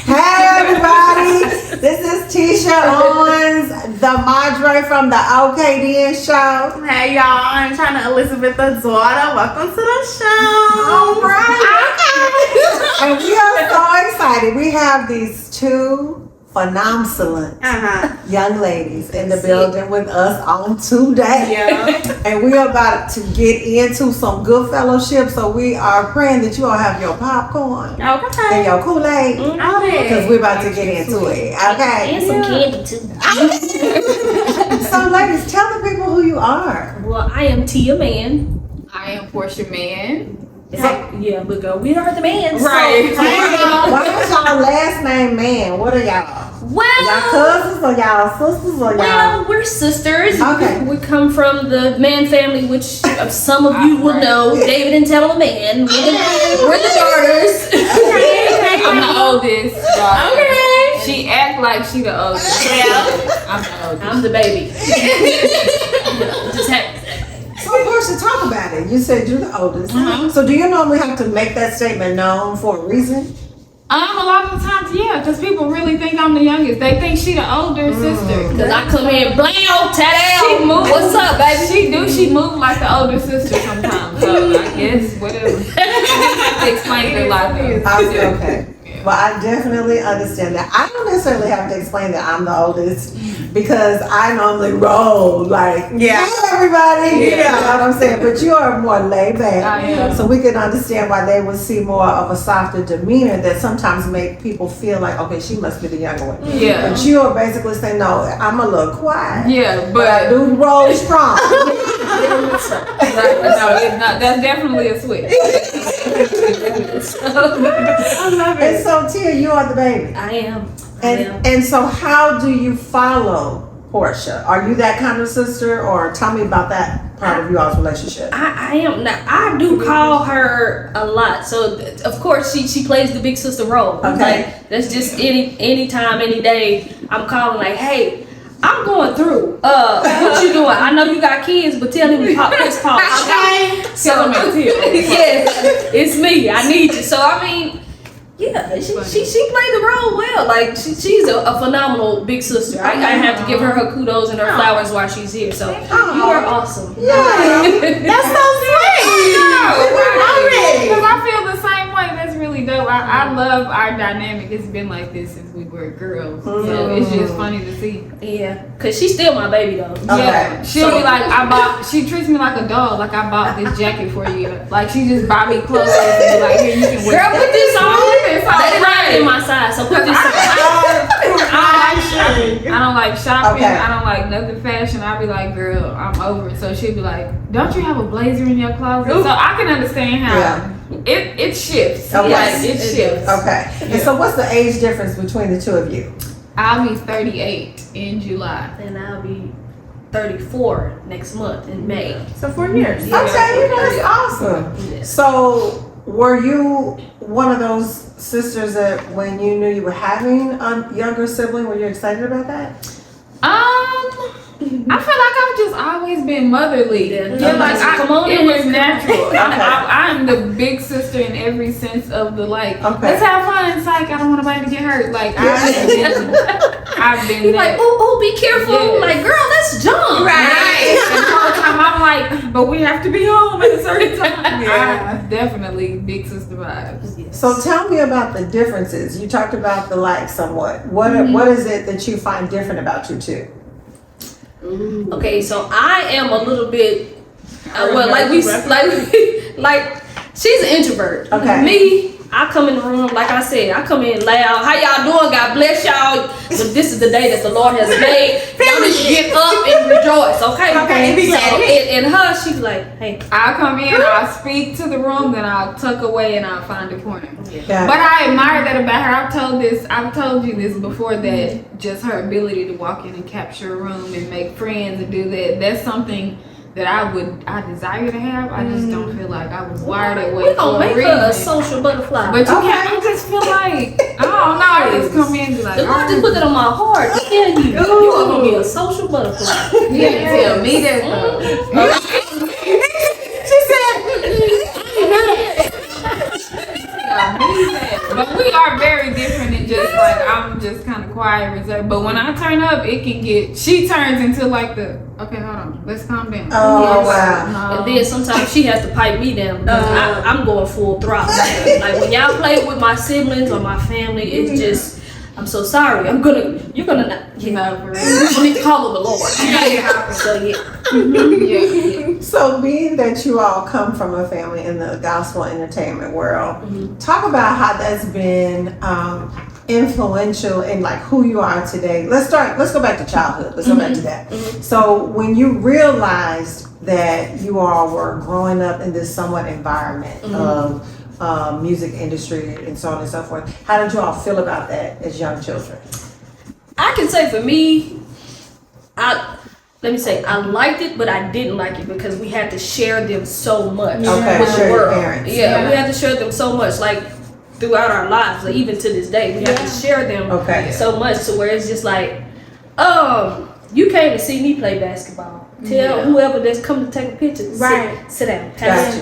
Hey everybody, this is Tia Owens, the Madre from the OKDN show. Hey y'all, I'm Chyna Elizabeth the daughter. Welcome to the show. All right. And we are so excited. We have these two phenomenal young ladies in the building with us on today. Yeah. And we are about to get into some good fellowship. So we are praying that you all have your popcorn Okay. and your Kool-Aid. Okay. Because we're about to get into it. Okay. And some candy too. So ladies, tell the people who you are. Well, I am Tia Mann. I am Porcia Mann. Yeah, but girl, we are the Manns. Right. So, Why is y'all last name man? What are y'all? Y'all well, cousins or y'all sisters or y'all? well, we're sisters. Okay. We come from the Mann family, which some of you will know. David and Tamala Mann. We're the daughters. I'm the oldest. Daughter. Okay. She act like she the oldest. Yeah. I'm the oldest. I'm the baby. Just So Portia, talk about it. You said you're the oldest. So do you normally have to make that statement known for a reason? A lot of the times, yeah, because people really think I'm the youngest. They think she the older sister. because I come in, blam, She ta-da. moves. What's up, baby? She move like the older sister sometimes. So I guess whatever. Explain it like that. Okay. Well, I definitely understand that. I don't necessarily have to explain that I'm the oldest because I normally roll like, yeah, everybody. Yeah. You know what I'm saying? But you are more laid back. I am. So we can understand why they would see more of a softer demeanor that sometimes make people feel like, okay, she must be the younger one. Yeah. But you are basically saying, no, I'm a little quiet. Yeah, But I but do roll strong. right, no, it's not. That's definitely a switch. I love And it. so, Tia, you are the baby. I am. I am. And so how do you follow Portia? Are you that kind of sister, or tell me about that part of y'all's relationship? I am not. I do call her a lot. So of course she plays the big sister role. Okay. Like, that's just any time, any day. I'm calling like, hey, I'm going through. What you doing? I know you got kids, but tell them to pop this pop. Okay. So Tell them it's here. yes, it's me. I need you. So I mean, yeah, she played the role well. Like she's a phenomenal big sister. I have to give her kudos and her flowers while she's here. So you are awesome. Yeah. That's so sweet. Already. Because I feel the same way. That's really dope. I love our dynamic. It's been like this since we were girls. So it's just funny to see. Yeah, cause she's still my baby though. Yeah, Okay. she'll be like, she treats me like a dog. Like, I bought this jacket for you. Like, she just buy me clothes and be like, here, you can wear Girl, put this on. It's all They right. not in my size, so put this on. I don't like shopping. Okay. I don't like nothing fashion. I'll be like, girl, I'm over it. So she'll be like, don't you have a blazer in your closet? So I can understand how it shifts. Okay. Like, it shifts. Okay. And so what's the age difference between the two of you? I'll be 38 in July. And I'll be 34 next month in May. So 4 years. Yeah. Okay, you know, that's awesome. Yeah. So were you one of those sisters that when you knew you were having a younger sibling, were you excited about that? I feel like I've just always been motherly. Yeah. Like Come on it in. was natural. Okay. I'm the big sister in every sense of the like. Okay. Let's have fun. It's like I don't want nobody to get hurt. Like I've been He's that. like, oh, be careful. Yes. Like, girl, let's jump. Right. And the whole time I'm like, but we have to be home at a certain time. Yeah. Definitely big sister vibes. Yes. So tell me about the differences. You talked about the like somewhat. What is it that you find different about you two? Okay, so I am a little bit like she's an introvert. Okay. Me, I come in the room, like I said, I come in loud. How y'all doing? God bless y'all. But this is the day that the Lord has made. Y'all need to get up and rejoice, okay? Okay. So, and her, she's like, hey. I'll come in, I'll speak to the room, then I'll tuck away and I'll find a corner. Yeah. But I admire that about her. I've told you this before, that just her ability to walk in and capture a room and make friends and do that, that's something that I desire to have. I just don't feel like I was wired that way. We're gonna for make reason. her a social butterfly. But you Okay. can't. I just feel like I don't know. I just come in and be like, the Lord just put that on my heart to tell you, you are gonna be a social butterfly. you didn't tell me that though. She said, Yeah, me that. But we are very different and just like I'm just kind of quiet, reserved. But when I turn up, it can get. She turns into like the okay, hold on, let's calm down. Oh wow. And then sometimes she has to pipe me down because I'm going full throttle. Like when y'all play with my siblings or my family, it's just. I'm so sorry. You're gonna not. You know, for real. I need to call on the Lord. So yeah. So being that you all come from a family in the gospel entertainment world, talk about how that's been influential in like who you are today. Let's go back to childhood. Let's go back to that. So when you realized that you all were growing up in this somewhat environment of music industry and so on and so forth, how did you all feel about that as young children? I can say for me, I liked it, but I didn't like it because we had to share them so much with the world. Parents. Yeah, we had to share them so much, like throughout our lives, like even to this day, we have to share them so much to where it's just like, you came to see me play basketball. Tell whoever that's come to take a picture, sit down,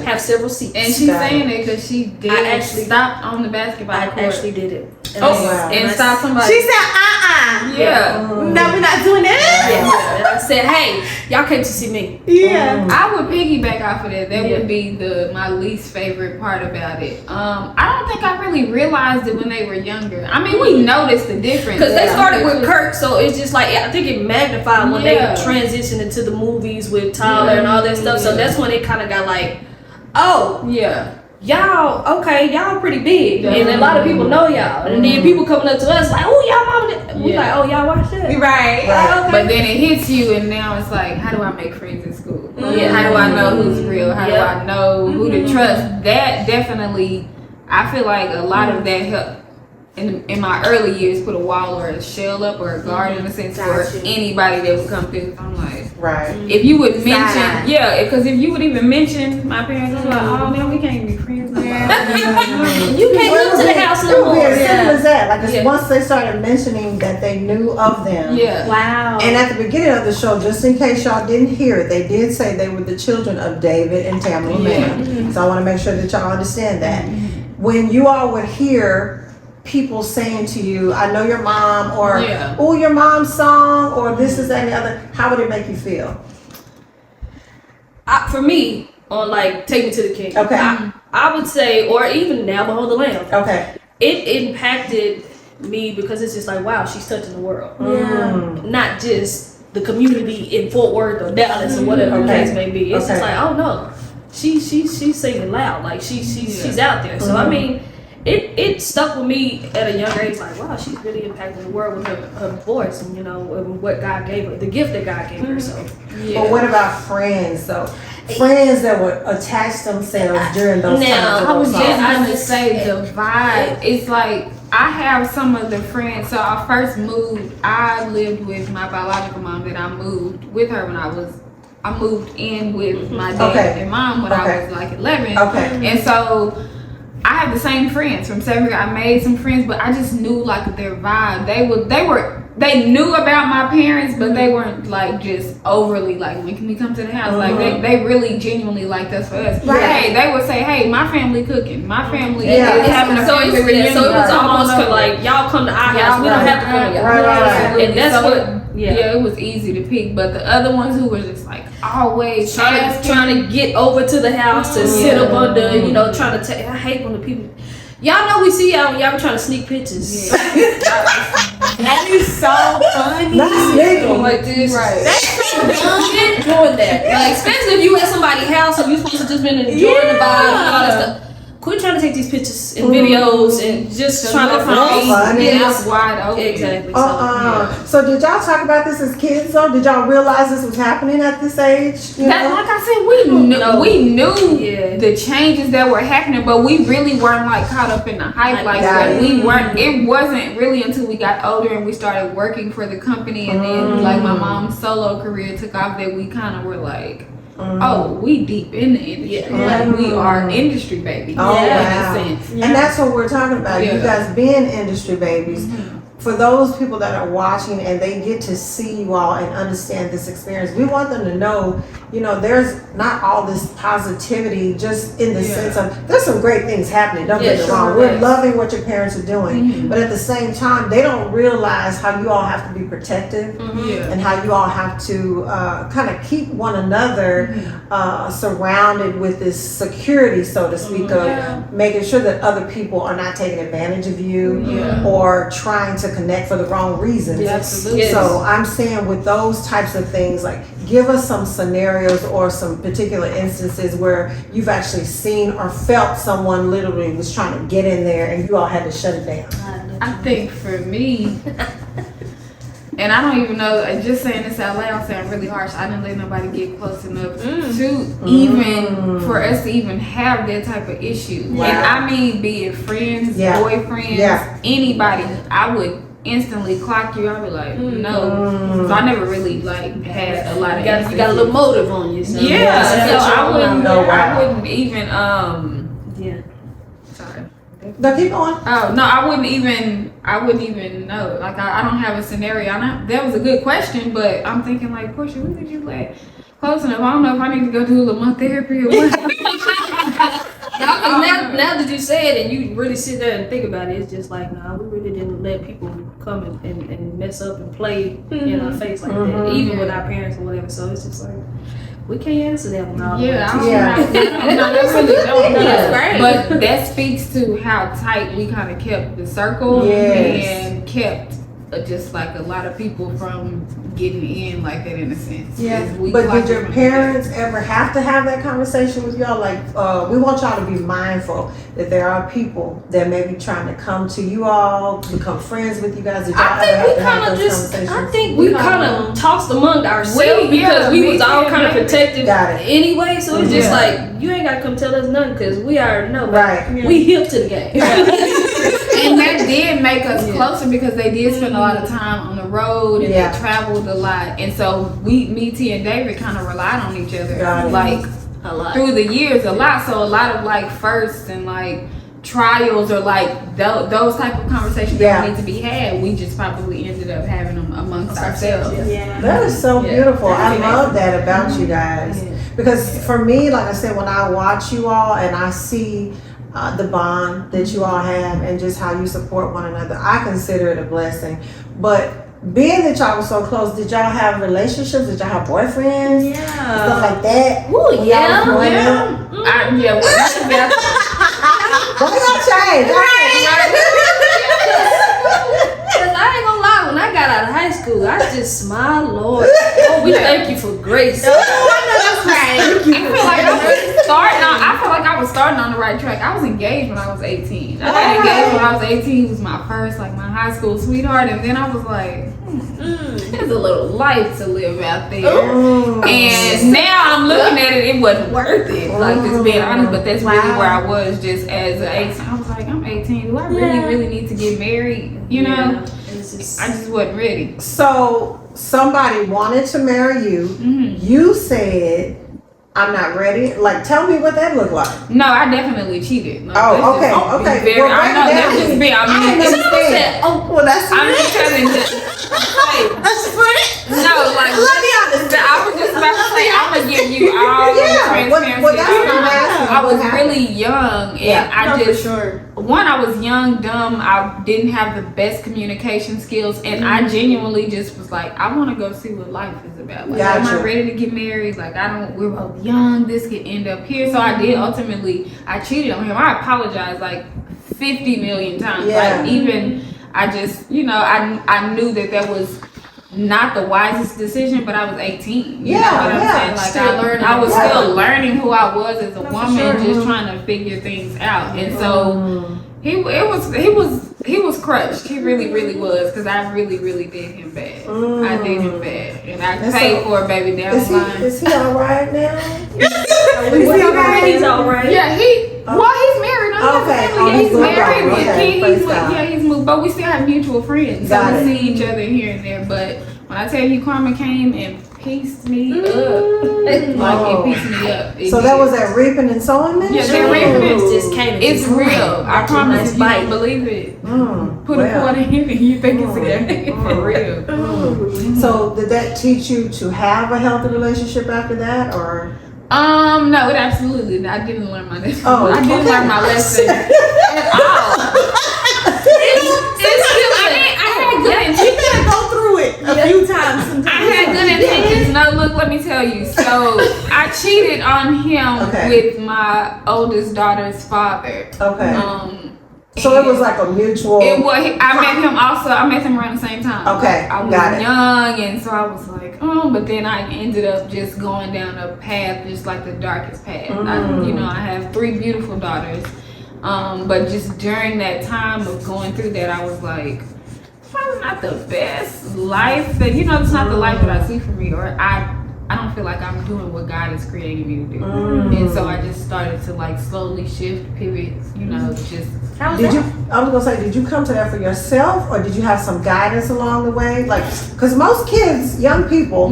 have several seats. And she's saying it because she did actually stopped on the basketball court. I actually did it. And stopped somebody. She said, Yeah. No, we're not doing that. Yeah. And I said, hey, y'all came to see me. Yeah. I would piggyback off of that. That would be my least favorite part about it. I don't think I really realized it when they were younger. I mean, we noticed the difference. Because they started with Kirk, so it's just like, I think it magnified when they transitioned into the movies with Tyler and all that stuff. So that's when it kind of got like, oh. Yeah. Y'all pretty big, and a lot of people know y'all, and then people coming up to us like, oh, y'all mama, we like, oh, y'all watch that, right? Okay. But then it hits you, and now it's like, how do I make friends in school? How do I know who's real? How do I know who to trust? That definitely, I feel like a lot of that helped in my early years put a wall or a shell up or a guard in a sense for anybody that would come through. I'm like, if you would mention, because if you would even mention my parents, I'm like, oh man, we can't be friends no more. You can't come to the house no more. As simple as that. Like it's once they started mentioning that they knew of them. Yeah. Wow. And at the beginning of the show, just in case y'all didn't hear it, they did say they were the children of David and Tamara Mann. So I want to make sure that y'all understand that. When you all would hear people saying to you, I know your mom, or oh, your mom's song, or this is that and the other, how would it make you feel? For me, on like Take Me to the King, I would say, or even Now Behold the Lamb, it impacted me because it's just like, wow, she's touching the world. Not just the community in Fort Worth or Dallas or whatever the case may be. It's just like, oh no, she's singing loud, like she's out there. So I mean, it stuck with me at a young age, like, wow, she's really impacting the world with her voice and, you know, what God gave her, the gift that God gave her. So, But what about friends, though? Friends that would attach themselves during those times. I was just going to say the vibe. It's like, I have some of the friends. So I first moved, I lived with my biological mom that I moved with her when I moved in with my dad and mom when I was like 11. And so I have the same friends from 7th grade. I made some friends, but I just knew like their vibe. They knew about my parents, but they weren't like just overly like, when can we come to the house? Like they really genuinely liked us for us. Hey, they would say, hey, my family cooking. My family is having a family reunion. So it was almost like, y'all come to our house. We don't have to come to y'all. Right. And that's what. Yeah, it was easy to pick, but the other ones who were just like always trying to get over to the house to sit up under, you know, trying to take. I hate when the people. Y'all know we see y'all when y'all trying to sneak pictures. That is so funny. Like this, that's doing that. Like, especially if you at somebody's house and you supposed to just been enjoying the vibe and all that stuff. Quit trying to take these pictures and videos and just trying to find it's wide open. Exactly. So did y'all talk about this as kids though? Did y'all realize this was happening at this age? Like I said, we knew the changes that were happening, but we really weren't like caught up in the hype like that. We weren't. It wasn't really until we got older and we started working for the company, and then like my mom's solo career took off that we kind of were like, oh, we deep in the industry. Like we are industry babies. And that's what we're talking about. You guys being industry babies. for those people that are watching and they get to see you all and understand this experience, we want them to know, there's not all this positivity just in the sense of, there's some great things happening, don't get me wrong. We're loving what your parents are doing, but at the same time, they don't realize how you all have to be protective and how you all have to kind of keep one another surrounded with this security, so to speak, of making sure that other people are not taking advantage of you or trying to connect for the wrong reasons. Absolutely. So I'm saying with those types of things, like give us some scenarios or some particular instances where you've actually seen or felt someone literally was trying to get in there and you all had to shut it down. I think for me, and I don't even know, just saying this out loud sounds really harsh. I didn't let nobody get close enough to even, for us to even have that type of issue. Wow. And I mean, be it friends, boyfriends, anybody, I would instantly clock you. I'd be like, no. So I never really had a lot of you got a little motive on you. So so I wouldn't even, sorry. No, keep going. Oh no, I wouldn't even know. Like I don't have a scenario. That was a good question, but I'm thinking like, Portia, when did you like close enough? I don't know if I need to go do a little more therapy or what. Now that you say it and you really sit there and think about it, it's just like, nah, we really didn't let people come and mess up and play in our face like that, even with our parents or whatever. So it's just like, we can't answer that one all the way. No, that's really don't. That's great. But that speaks to how tight we kind of kept the circle and kept just like a lot of people from getting in like that in a sense. But did your parents ever have to have that conversation with y'all? Like, we want y'all to be mindful that there are people that may be trying to come to you all, become friends with you guys. Did y'all ever have to have those conversations? I think we kind of tossed among ourselves because we was all kind of protected anyway. So it's just like, you ain't got to come tell us nothing because we already know. Right. We hip to the game. And that did make us closer because they did spend a lot of time on the road and they traveled a lot. And so me, Tia, and David kind of relied on each other like a lot through the years, a lot. So a lot of like firsts and like trials or like those type of conversations that need to be had, we just probably ended up having them amongst ourselves. That is so beautiful. I love that about you guys. Because for me, like I said, when I watch you all and I see the bond that you all have and just how you support one another, I consider it a blessing. But being that y'all were so close, did y'all have relationships? Did y'all have boyfriends? Stuff like that? Ooh, Why y'all change? Because I ain't gonna lie, when I got out of high school, I just smiled, Lord. Oh, we thank you for grace. I feel like I was starting on the right track. I was engaged when I was 18. I got engaged when I was 18. It was my first, like my high school sweetheart. And then I was like, there's a little life to live out there. And now I'm looking at it, it wasn't worth it. Like just being honest, but that's really where I was just as an 18. I was like, I'm 18. Do I really need to get married? You know? I just wasn't ready. So somebody wanted to marry you. You said, I'm not ready. Like, tell me what that looked like. No, I definitely cheated. Like, okay. Well, I know that was big. I mean, that's I'm just telling you. That's funny. No, like, let me understand. I was just about to say, I'm gonna give you all the transparency. I was really young, and I was young, dumb. I didn't have the best communication skills, and I genuinely just was like, I want to go see what life is about. Like, I'm not ready to get married. Like, we're both young. This could end up here. So I did ultimately. I cheated on him. I apologized like 50 million times. Like even. I just, I knew that was not the wisest decision, but I was 18. You know what I'm saying? Like I was still learning who I was as a woman, just trying to figure things out. And so he was crushed. He really, really was, because I really, really did him bad. I did him bad, and I paid for it, baby, down the line. Is he all right now? He's all right. Yeah, he's married. He's married. He's moved, but we still have mutual friends, so we see each other here and there. But when I tell you, karma came and pieced me up. It pieced me up. So that was that reaping and sowing ministry? Yeah, that reaping just came. It's real. I promise if you don't believe it. Put a quarter in it and you think it's for real. So did that teach you to have a healthy relationship after that, or? No, it absolutely. I didn't learn my lesson. Oh, I didn't learn my lesson at all. You gotta go through it a few times. Sometimes. I had good intentions. No, look, let me tell you. So I cheated on him with my oldest daughter's father. Okay. So it was like a mutual. It was. I met him also. I met him around the same time. Okay, I was young, and so I was like, but then I ended up just going down a path, just like the darkest path. I have 3 beautiful daughters, but just during that time of going through that, I was like, probably not the best life that it's not the life that I see for me, or I don't feel like I'm doing what God is creating me to do. And so I just started to like slowly shift, pivot, just. I was gonna say, did you come to that for yourself, or did you have some guidance along the way? Like, because most kids, young people,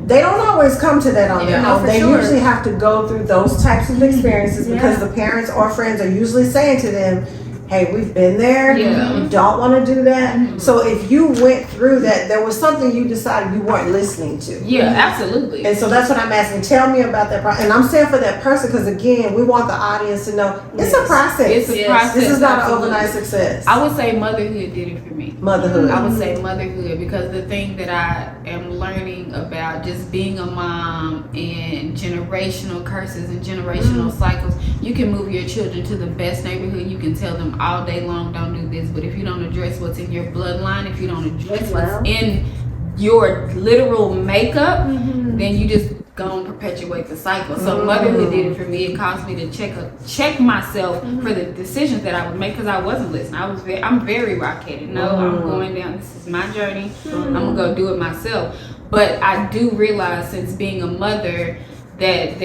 they don't always come to that on their own. They usually have to go through those types of experiences because the parents or friends are usually saying to them, hey, we've been there. You don't want to do that. So if you went through that, there was something you decided you weren't listening to. Yeah, absolutely. And so that's what I'm asking. Tell me about that process. And I'm saying for that person, because again, we want the audience to know it's a process. It's a process. This is not an overnight success. I would say motherhood did it for me. Motherhood. I would say motherhood, because the thing that I am learning about just being a mom and generational curses and generational cycles, you can move your children to the best neighborhood. You can tell them all day long, don't do this, but if you don't address what's in your bloodline, if you don't address what's in your literal makeup, then you just gonna perpetuate the cycle. So motherhood did it for me. It caused me to check myself for the decisions that I would make, because I wasn't listening. I'm very rock-headed. No, I'm going down. This is my journey. I'm gonna go do it myself. But I do realize, since being a mother, that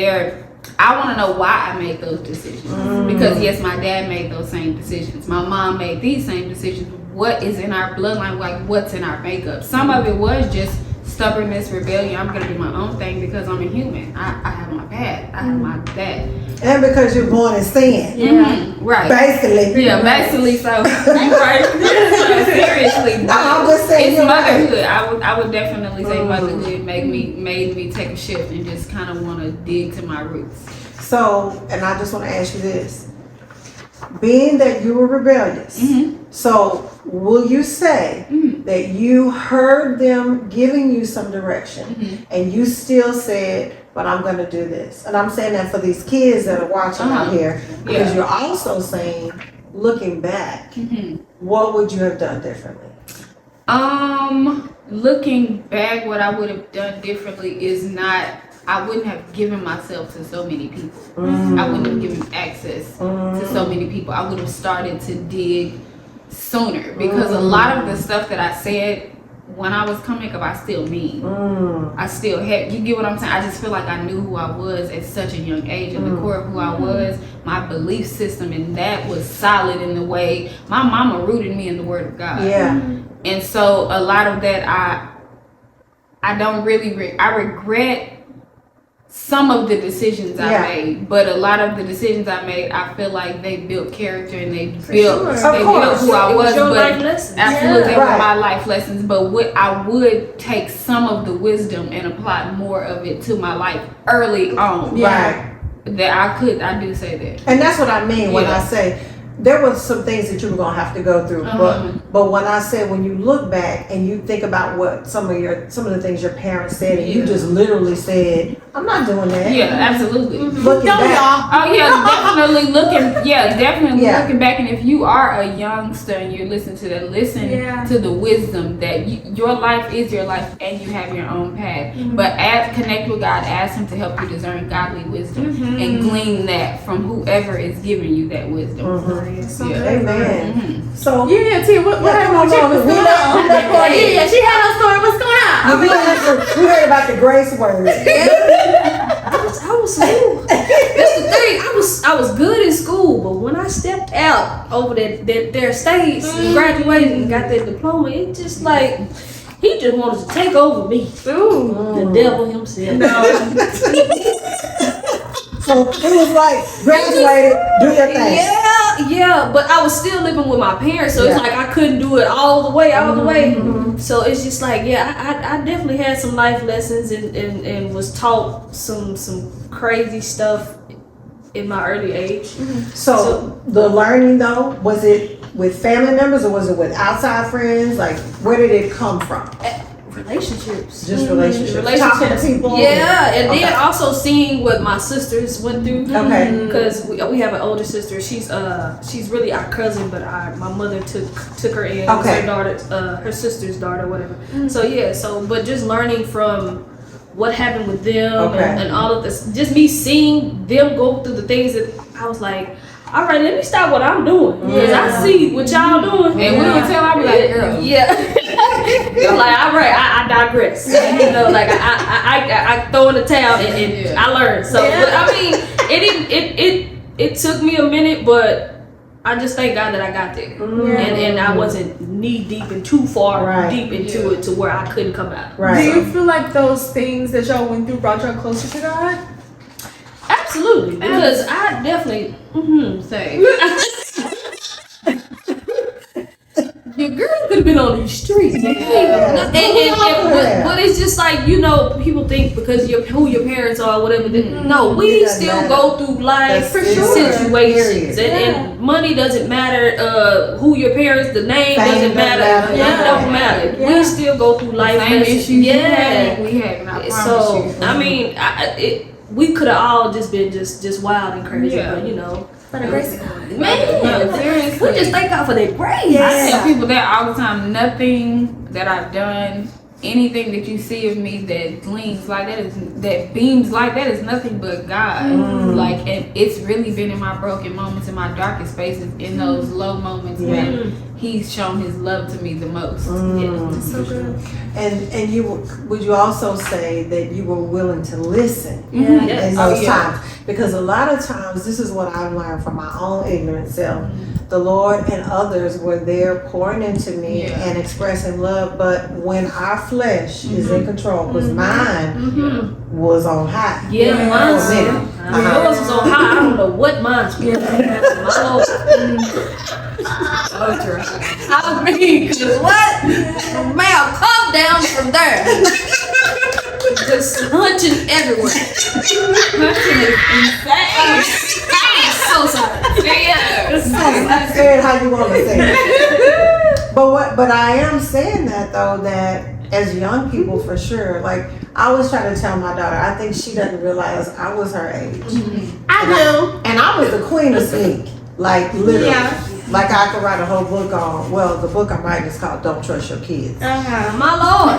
I want to know why I made those decisions. Because yes, my dad made those same decisions. My mom made these same decisions. What is in our bloodline? Like, what's in our makeup? Some of it was just stubbornness, rebellion. I'm gonna do my own thing because I'm a human. I have my past. I have my that. And because you're born in sin. Right. Basically. Yeah, basically. So right. So, seriously. No, I'm just saying, it's motherhood. I would definitely say motherhood made me take a shift and just kind of want to dig to my roots. So, and I just want to ask you this. Being that you were rebellious, so will you say that you heard them giving you some direction and you still said, but I'm going to do this? And I'm saying that for these kids that are watching out here, because you're also saying, looking back, what would you have done differently? Looking back, what I would have done differently is I wouldn't have given myself to so many people. I wouldn't have given access to so many people. I would have started to dig sooner, because a lot of the stuff that I said when I was coming up, I still mean. I still had, you get what I'm saying? I just feel like I knew who I was at such a young age, and the core of who I was, my belief system, and that was solid in the way my mama rooted me in the Word of God. And so a lot of that, I don't really, I regret some of the decisions I made, but a lot of the decisions I made, I feel like they built character and they built who I was. But absolutely, they were my life lessons. But what I would take some of the wisdom and apply more of it to my life early on. That I do say that, and that's what I mean when I say there were some things that you were gonna have to go through, but when I say, when you look back and you think about what some of the things your parents said, and you just literally said, I'm not doing that. Yeah, absolutely. Looking back. Oh yeah, definitely looking back. And if you are a youngster and you're listening to that, listen to the wisdom that your life is your life and you have your own path. But connect with God, ask Him to help you discern godly wisdom and glean that from whoever is giving you that wisdom. Amen. So Tia, what happened? She had her story. What's going on? We heard about the grace word. I was that's the thing. I was good in school, but when I stepped out over their stage, graduated and got that diploma, it just like He just wanted to take over me. The devil himself. So it was like, graduated, do your thing. Yeah, but I was still living with my parents, so it's like I couldn't do it all the way. So it's just like, I definitely had some life lessons and was taught some crazy stuff in my early age. So the learning though, was it with family members or was it with outside friends? Like, where did it come from? Relationships. Just relationships. Talking to people. Yeah, and then also seeing what my sisters went through. Okay. Because we have an older sister. She's really our cousin, but my mother took her in. Okay. Her daughter, her sister's daughter, whatever. So but just learning from what happened with them and all of this, just me seeing them go through the things that I was like, all right, let me stop what I'm doing. Because I see what y'all doing. And we don't tell, I be like, girl. Yeah. I'm like, all right, I digress. You know, like I throw in the towel and I learned. So, but I mean, it took me a minute, but I just thank God that I got there. And I wasn't knee deep and too far deep into it to where I couldn't come out. Do you feel like those things that y'all went through brought y'all closer to God? Absolutely, because I definitely say your girl could have been on these streets. But it's just like, you know, people think because who your parents are or whatever. No, we still go through life situations, and money doesn't matter. Who your parents, the name doesn't matter. It don't matter. We still go through life. Same issues we had. So I mean, we could have all just been just wild and crazy, but you know. For the grace of God. Man, seriously. we just thank God for that grace. I tell people that all the time. Nothing that I've done, anything that you see of me that gleams like that beams like that is nothing but God. Like, and it's really been in my broken moments, in my darkest spaces, in those low moments when He's shown His love to me the most. It's so good. And would you also say that you were willing to listen Yes. in those times? Because a lot of times, this is what I've learned from my own ignorant self. The Lord and others were there pouring into me and expressing love, but when our flesh is in control, because mine was on high. Mine was. Yours was on high. I don't know what mine's was. My Lord. I mean, what? Ma'am, come down from there. Just hunching everywhere. Hunching is insane. I'm so sorry. Say it how you want to say it. But I am saying that though, that as young people for sure, like I always try to tell my daughter, I think she doesn't realize I was her age. I do. And I was the queen of sneak. Like literally. Like I could write a whole book on, well, the book I'm writing is called Don't Trust Your Kids. My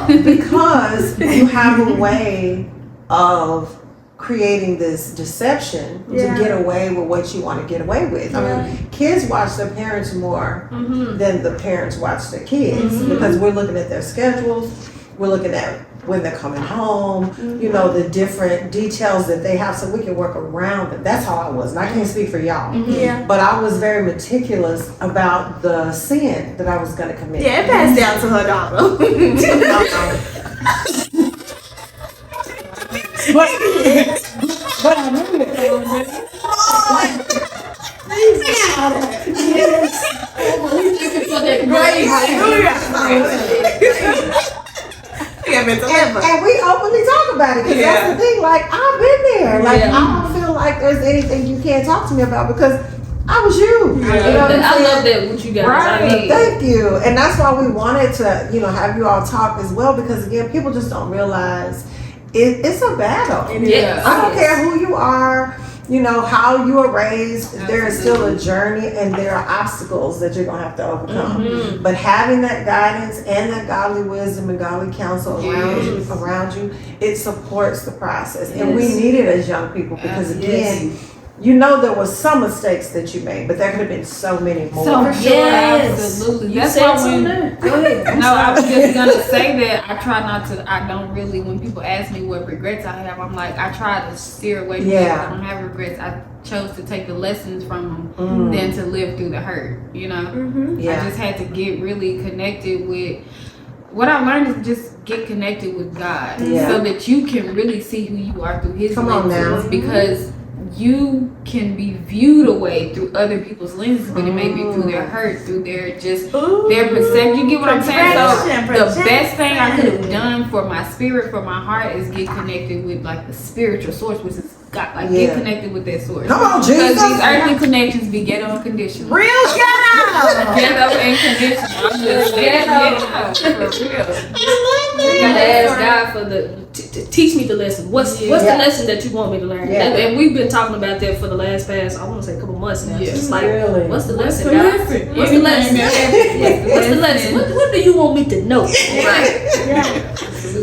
Lord. Because you have a way of creating this deception to get away with what you want to get away with. I mean, kids watch their parents more than the parents watch their kids because we're looking at their schedules, we're looking at when they're coming home, you know, the different details that they have so we can work around it. That's how I was. And I can't speak for y'all. But I was very meticulous about the sin that I was going to commit. Yeah, it passed down to her daughter. But I knew it. And we openly talk about it because that's the thing. Like I've been there. Like I don't feel like there's anything you can't talk to me about because I was you. You know what I love that with you guys. Right. Thank you. And that's why we wanted to, you know, have you all talk as well because again, people just don't realize it's a battle. I don't care who you are. You know, how you were raised, there is still a journey and there are obstacles that you're going to have to overcome. But having that guidance and that godly wisdom and godly counsel around you, it supports the process. And we need it as young people because again, you know there was some mistakes that you made, but there could have been so many more. So absolutely. That's why Go ahead. No, I was just gonna say that I try not to. I don't really. When people ask me what regrets I have, I'm like I try to steer away from it. I don't have regrets. I chose to take the lessons from them than to live through the hurt. You know, I just had to get really connected with what I learned is just get connected with God, Yeah. so that you can really see who you are through His Come on now. lenses. Because you can be viewed away through other people's lenses, but it may be through their hurt, through their just their perception. You get what I'm saying? So the best thing I could have done for my spirit, for my heart, is get connected with like the spiritual source, which is God. Like get connected with that source. Come on, Jesus. Because these earthly connections be ghetto and conditional. Real ghetto. Ghetto and conditional. I'm just ghetto for real. You gotta ask God for to teach me the lesson. What's the lesson that you want me to learn? Yeah. And we've been talking about that for the last past, I want to say, couple months now. Yeah. It's like, Really? what's the lesson, God? What's the lesson? What's the lesson? What do you want me to know? Right.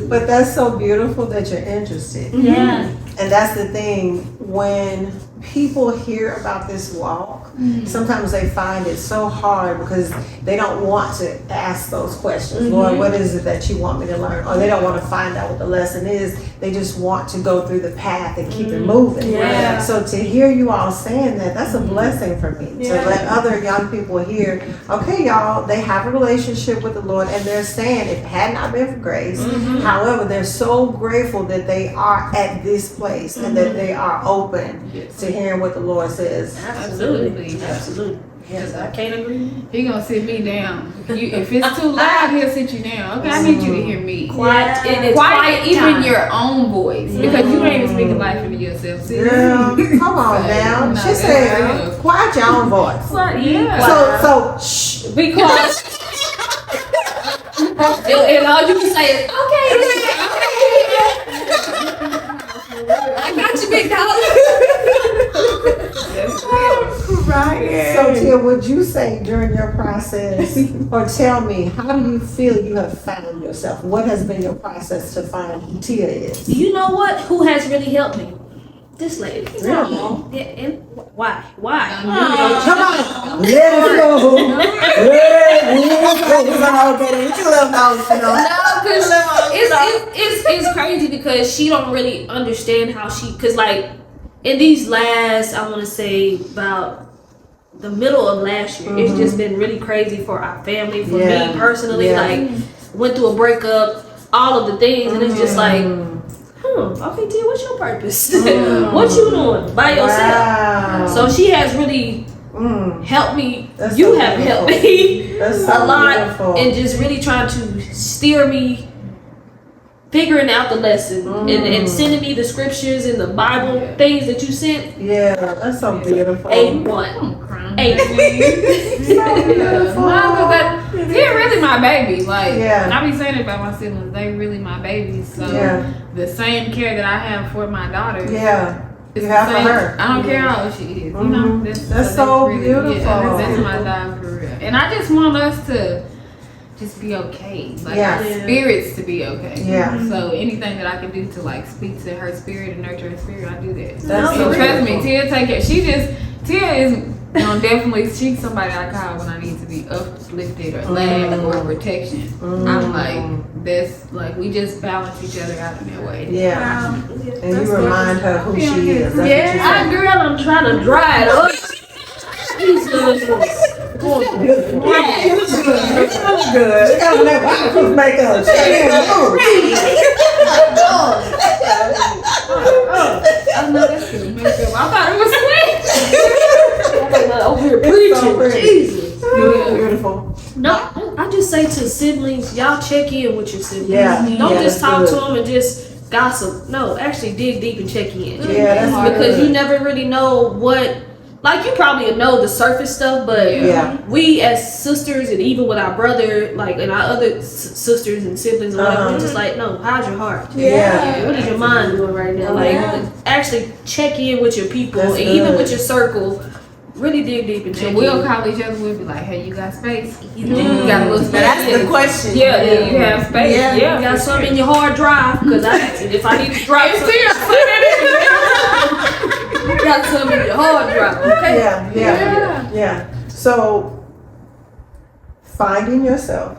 But that's so beautiful that you're interested. Yeah. And that's the thing, when people hear about this walk, sometimes they find it so hard because they don't want to ask those questions. Lord, what is it that you want me to learn? Or they don't want to find out what the lesson is. They just want to go through the path and keep it moving. Yeah. So to hear you all saying that, that's a blessing for me. To let other young people hear, okay, y'all, they have a relationship with the Lord and they're saying it had not been for grace. However, they're so grateful that they are at this place and that they are open to hearing what the Lord says. Absolutely. Yes, I can't agree. He gonna sit me down. If it's too loud, he'll sit you down. Okay, I need you to hear me. Quiet, and it's Quiet, even time. your own voice, because you ain't even speaking life into yourself. See? Girl, come on now. No, She that's said, real. quiet your own voice. Yeah. So, shh. Because and all you can say is, okay. I got you, big Right. So, Tia, would you say during your process, or tell me, how do you feel you have found yourself? What has been your process to find who Tia is? You know what? Who has really helped me? This lady. Really? Yeah, and why? Why? Come on. Let it go. Okay, what you left out, you know? No, because it's crazy because she don't really understand how cause like in these last, I want to say about the middle of last year, it's just been really crazy for our family, for me personally, like went through a breakup, all of the things, and it's just like, okay, Tia, what's your purpose? What you doing by yourself? Wow. So she has really helped me. That's You so have beautiful. helped me That's so a lot, beautiful. and just really trying to steer me, figuring out the lesson, and sending me the scriptures and the Bible things that you sent. Yeah, that's so beautiful. A1. They're really my baby. Like, Yeah. and I be saying it about my siblings. They really my babies. So the same care that I have for my daughter. Yeah. It's You have the for same. her. I don't care how old she is. You know, That's so beautiful. Yeah, that's my dog for real. And I just want us to just be okay. Like our spirits to be okay. Yeah. So anything that I can do to like speak to her spirit and nurture her spirit, I do that. That's so And trust me, beautiful. Tia take care. Tia is definitely, she's somebody I call when I need to be uplifted or laugh or protection. I'm like, that's like, we just balance each other out in that way. Yeah. And you remind her who she is. That's what you I say. girl, I'm trying to dry it up. Jesus. Good. She got on that waterproof makeup. She can't move. I know that's good. I thought it was sweet. Over here It's so preaching. pretty. Jesus. Beautiful. No, I just say to siblings, y'all check in with your siblings. Yeah. Don't Yeah, just that's talk to good. them and just gossip. No, actually dig deep and check in. Yeah, that's Because good. you never really know what, like you probably know the surface stuff, but Yeah. we as sisters and even with our brother, like and our other sisters and siblings or whatever, we're just like, no, how's your heart? Yeah. What is your mind doing right now? Like actually check in with your people That's and even good. with your circle. Really dig deep and check And we'll in. call each other. We'll be like, "Hey, you got space? You do. You got a little space? That's the question. Yeah, you have space. Yeah. Yeah, You got something in your hard drive? Because if I need to drop something, you got something in your hard drive. Okay. Yeah. So, finding yourself.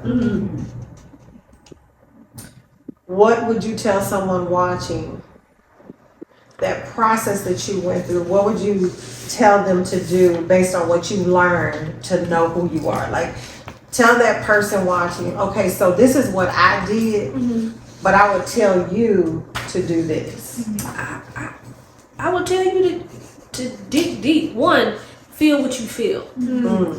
What would you tell someone watching? That process that you went through, what would you tell them to do based on what you learned to know who you are? Like, tell that person watching, okay, so this is what I did, but I would tell you to do this. I would tell you to dig deep. One, feel what you feel.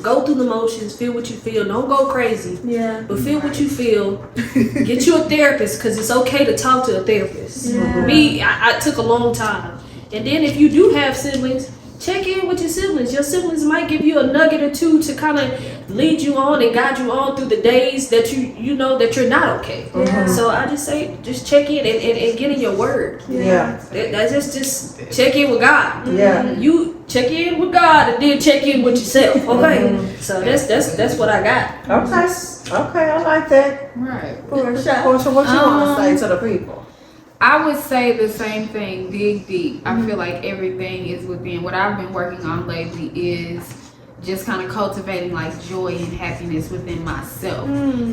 Go through the motions, feel what you feel. Don't go crazy. Yeah. But feel what you feel. Get you a therapist, because it's okay to talk to a therapist. Yeah. Me, I took a long time. And then if you do have siblings, check in with your siblings. Your siblings might give you a nugget or two to kind of lead you on and guide you on through the days that you know that you're not okay. So I just say, just check in and get in your word. Yeah. That's just check in with God. Yeah. You check in with God and then check in with yourself. Okay. So that's what I got. Okay, I like that. Right. Portia, what you want to say to the people? I would say the same thing. Dig deep. I feel like everything is within. What I've been working on lately is just kind of cultivating like joy and happiness within myself,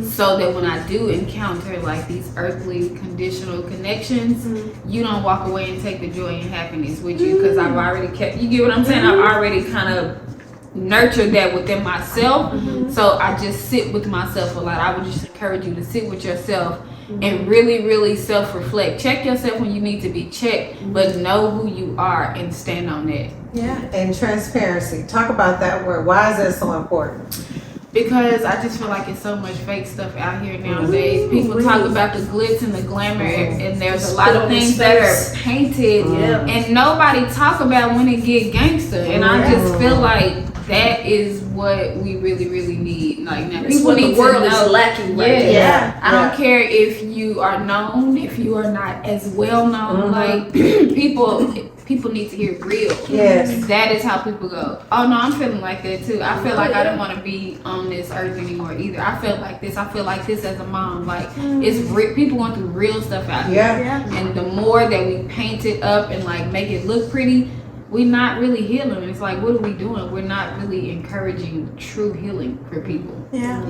so that when I do encounter like these earthly conditional connections, you don't walk away and take the joy and happiness with you, because I've already kept. You get what I'm saying? I've already kind of nurtured that within myself. So I just sit with myself a lot. I would just encourage you to sit with yourself and really, really self-reflect. Check yourself when you need to be checked, but know who you are and stand on that. Yeah. And transparency. Talk about that word. Why is that so important? Because I just feel like it's so much fake stuff out here nowadays. People talk about the glitz and the glamour, and there's a lot of things that are painted, and nobody talk about when it get gangster. And I just feel like that is what we really, really need. Like now, That's people what need the world to know. is lacking right now. Yeah. I don't care if you are known, if you are not as well known. Like people need to hear real. Yes. That is how people go, oh no, I'm feeling like that too. I feel like I don't want to be on this earth anymore either. I feel like this. I feel like this as a mom. Like it's people going through real stuff out here. Yeah. And the more that we paint it up and like make it look pretty, we're not really healing. It's like, what are we doing? We're not really encouraging true healing for people. Yeah.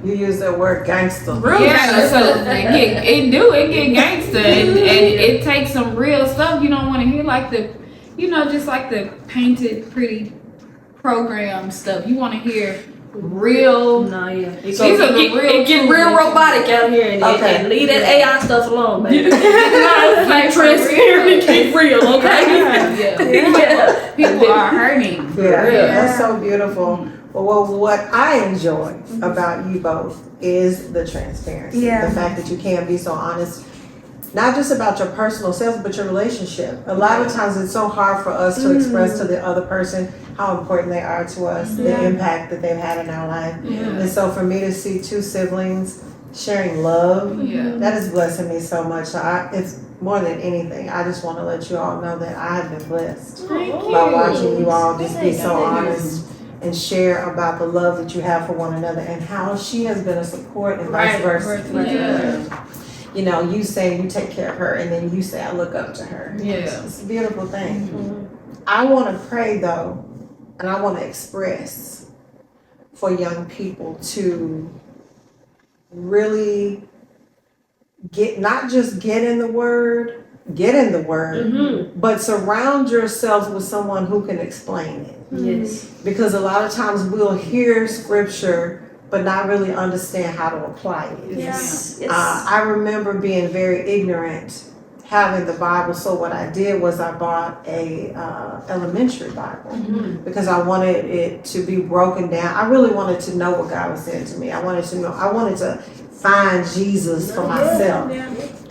You use that word gangster. Yeah, so it get gangster, and it takes some real stuff. You don't want to hear like the, just like the painted pretty program stuff. You want to hear real. No, yeah. These are the real. It get real robotic out here, and leave that AI stuff alone, baby. Like transparently, keep real, okay? People are hurting. That's so beautiful. Well, what I enjoy about you both is the transparency. Yeah. The fact that you can be so honest, not just about your personal self, but your relationship. A lot of times it's so hard for us to express to the other person how important they are to us, the impact that they've had in our life. And so for me to see two siblings sharing love, that is blessing me so much. So it's more than anything, I just want to let you all know that I have been blessed by watching you all just be so honest and share about the love that you have for one another and how she has been a support and vice versa. You know, you say you take care of her, and then you say I look up to her. It's a beautiful thing. I want to pray though, and I want to express for young people to really not just get in the word, but surround yourselves with someone who can explain it. Yes. Because a lot of times we'll hear scripture but not really understand how to apply it. Yes. I remember being very ignorant having the Bible, so what I did was I bought a elementary Bible because I wanted it to be broken down. I really wanted to know what God was saying to me. I wanted to find Jesus for myself.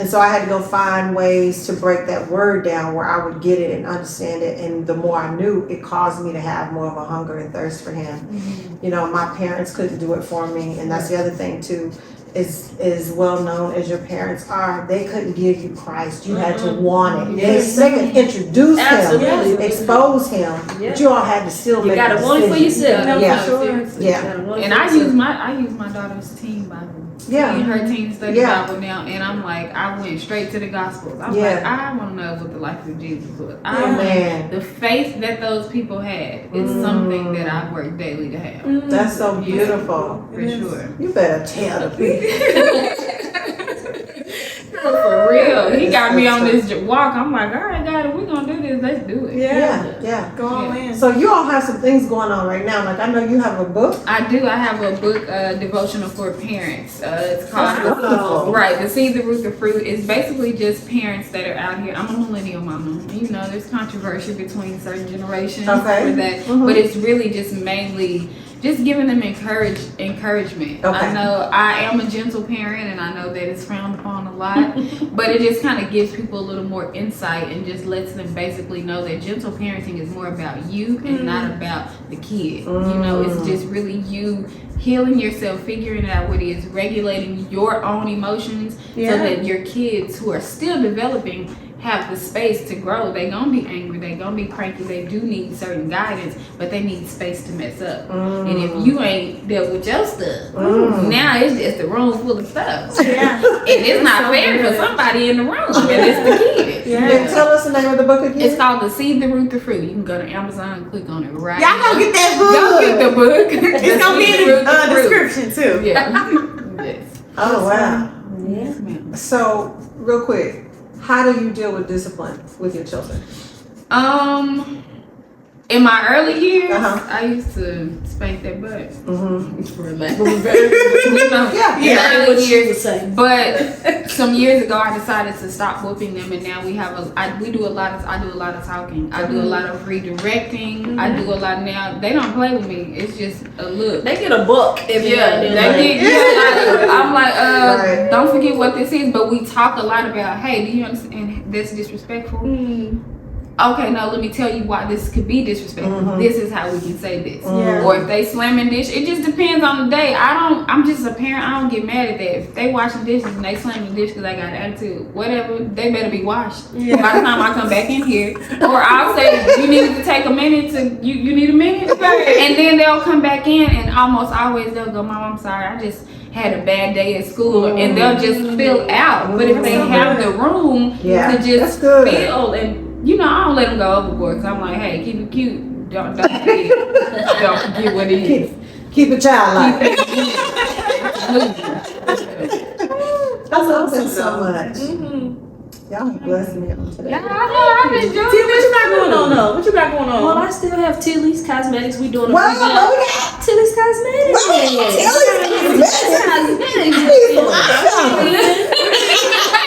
And so I had to go find ways to break that word down where I would get it and understand it. And the more I knew, it caused me to have more of a hunger and thirst for him. You know, my parents couldn't do it for me. And that's the other thing too, is well known as your parents are, they couldn't give you Christ. You had to want it. They could introduce him, expose him, but you all had to still make a decision. You gotta want it for yourself. And I use my daughter's teen Bible. Her teen study Bible now, and I'm like, I went straight to the Gospels. I'm like, I want to know what the life of Jesus was. The faith that those people had is something that I work daily to have. That's so beautiful. For sure. You better tell the people. For real. He got me on this walk. I'm like, all right, God, if we're going to do this, let's do it. Yeah. Go on in. So you all have some things going on right now. Like I know you have a book. I do. I have a book, devotional for parents. It's called Wonderful. Right, The Seed, the Root, the Fruit. It's basically just parents that are out here. I'm a millennial mama. You know, there's controversy between certain generations Okay. for that. But it's really just mainly just giving them encouragement. Okay. I know I am a gentle parent and I know that it's frowned upon a lot, but it just kind of gives people a little more insight and just lets them basically know that gentle parenting is more about you and not about the kid. You know, it's just really you healing yourself, figuring out what it is, regulating your own emotions so that your kids who are still developing have the space to grow. They gonna be angry, they gonna be cranky, they do need certain guidance, but they need space to mess up. And if you ain't dealt with your stuff, now it's just a room full of stuff. And it's not fair for somebody in the room, and it's the kid. Then tell us the name of the book again. It's called The Seed, the Root, the Fruit. You can go to Amazon and click on it right Y'all now. go get that book. Go get the book. It's gonna be in the description too. Yeah. Yes. Oh wow. Yes, ma'am. So real quick, how do you deal with discipline with your children? In my early years, Uh-huh. I used to spank their butt. For a lack of Yeah. early years. would say. But some years ago, I decided to stop whooping them, and now we have I do a lot of talking. I do a lot of redirecting. I do a lot now. They don't play with me. It's just a look. They get a book every now and then. They get. I'm like, Right. don't forget what this is. But we talk a lot about, hey, do you understand? That's disrespectful. Okay, no, let me tell you why this could be disrespectful. This is how we can say this. Or if they slamming dish, it just depends on the day. I'm just a parent. I don't get mad at that. If they washing dishes and they slamming the dish because I got an attitude, whatever, they better be washed. By the time I come back in here, or I'll say you needed to take a minute to you need a minute, and then they'll come back in and almost always they'll go, Mom, I'm sorry, I just had a bad day at school, and they'll just fill out. But if they have the room to just fill and. You know, I don't let them go overboard because I'm like, hey, keep it cute. Don't forget. Don't forget what it is. Keep it childlike. I love them so much. Y'all have blessed me on today. Yeah, I know. I'm enjoying Tia, what you got going on though? What you got going on? Well, I still have Tilly's Cosmetics. We doing a What? revamp. What we got? Tilly's Cosmetics.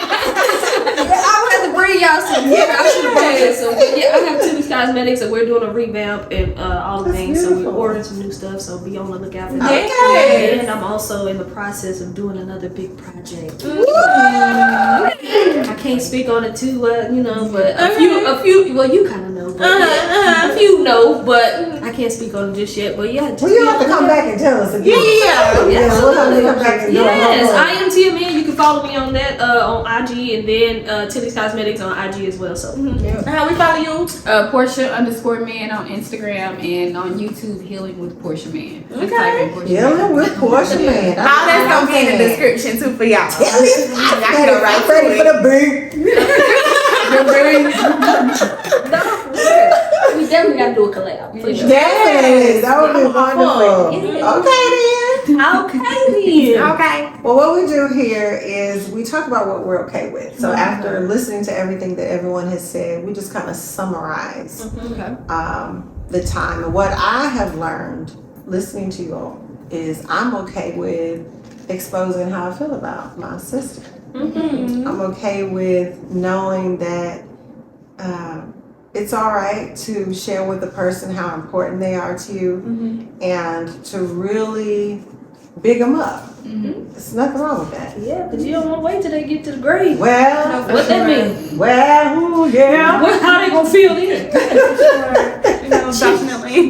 I would have to bring y'all some. I should have brought you some. But yeah, I have Tilly's Cosmetics, and we're doing a revamp and all the That's things. So we're beautiful. ordering some new stuff. So be on the lookout for that. Okay. And I'm also in the process of doing another big project. Woo! I can't speak on it too, but a few. Well, you kind of know, but a few know, but I can't speak on it just yet. But yeah, just Well, you have to come back and tell us again. Yeah, We'll have to come back and do yes, it. I am Tia Mann. You can follow me on that on IG, and then Tilly's Cosmetics on IG as well. So How we follow you? Portia_Man on Instagram and on YouTube, Healing with Portia Mann. Just type in Portia Healing Mann. with Portia Mann. All that's gonna be in the description too for y'all. Tell me, I can go right ready to for it. the beat. we definitely got to do a collab. For sure. Yes, that would be wonderful. Yeah. Okay then. Okay then. Okay. Well, what we do here is we talk about what we're okay with. So after listening to everything that everyone has said, we just kind of summarize Okay. the time. And what I have learned listening to you all is I'm okay with exposing how I feel about my sister. I'm okay with knowing that it's all right to share with the person how important they are to you and to really big them up. There's nothing wrong with that. Yeah, because you don't want to wait till they get to the grave. Well, What that mean? well, yeah. How they gonna feel then? Definitely.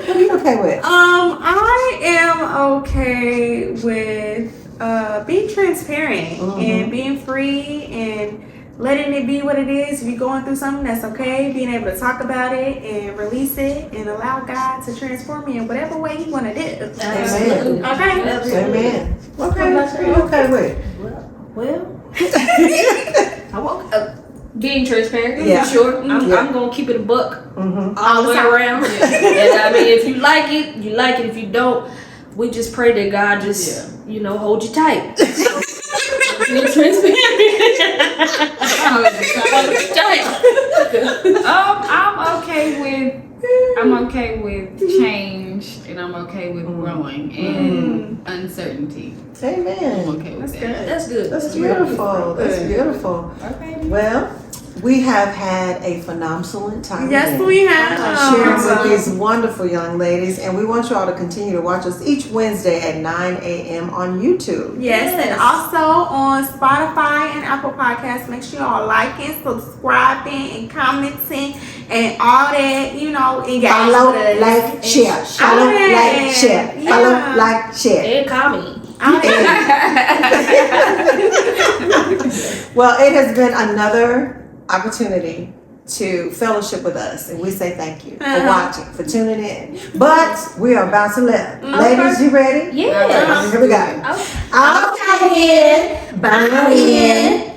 What are you okay with? I am okay with being transparent and being free and letting it be what it is. If you're going through something, that's okay. Being able to talk about it and release it and allow God to transform me in whatever way He want to do. Absolutely. Okay. Amen. Okay, what are you okay with? Well, I won't. Being transparent, Yeah. for sure. I'm gonna keep it a buck all the way around. And I mean, if you like it, you like it. If you don't, we just pray that God just, hold you tight. Being transparent. Hold you tight. I'm okay with change, and I'm okay with growing and uncertainty. Amen. I'm okay with that. That's good. That's beautiful. That's beautiful. Okay. Well, we have had a phenomenal time. Yes, today. we have. Sharing with these wonderful young ladies, and we want you all to continue to watch us each Wednesday at 9 a.m. on YouTube. Yes, and also on Spotify and Apple Podcasts. Make sure y'all liking, subscribing, and commenting, and all that, engage Follow, with us. like, share. Follow, like, share. Yeah. Follow, like, share. And comment. Well, it has been another opportunity to fellowship with us, and we say thank you for watching, for tuning in. But we are about to live. Ladies, you ready? Yeah. Here we go. Okay. I'm in. Bye in.